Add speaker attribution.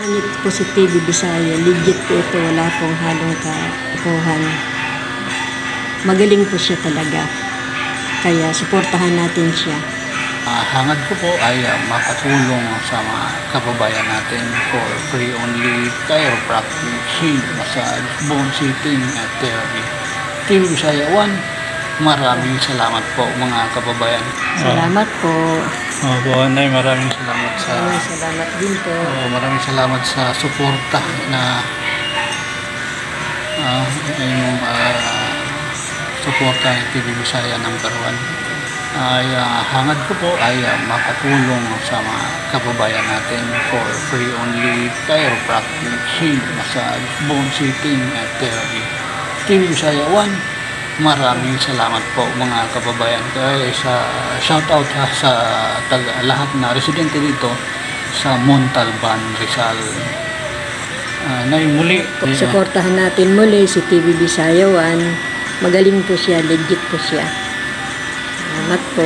Speaker 1: Hanip po si TV Bisaya. Legit po ito. Wala pong halong kakuhan. Magaling po siya talaga. Kaya suportahan natin siya.
Speaker 2: Hangad ko po ay makatulong sa mga kababayan natin for free only chiropractic, shield, massage, bone sitting at therapy. TV Bisaya 1, maraming salamat po mga kababayan.
Speaker 1: Salamat po.
Speaker 2: Opo, Nay, maraming salamat sa...
Speaker 1: Maraming salamat din po.
Speaker 2: Maraming salamat sa suporta na yung suporta ng TV Bisaya number 1. Ay hangad ko po ay makatulong sa mga kababayan natin for free only chiropractic, shield, massage, bone sitting at therapy. TV Bisaya 1, maraming salamat po mga kababayan. Kaya shout out sa lahat na residente dito sa Montalban, Rizal. Muli,
Speaker 1: Suportahan natin muli si TV Bisaya 1. Magaling po siya, legit po siya. Salamat po.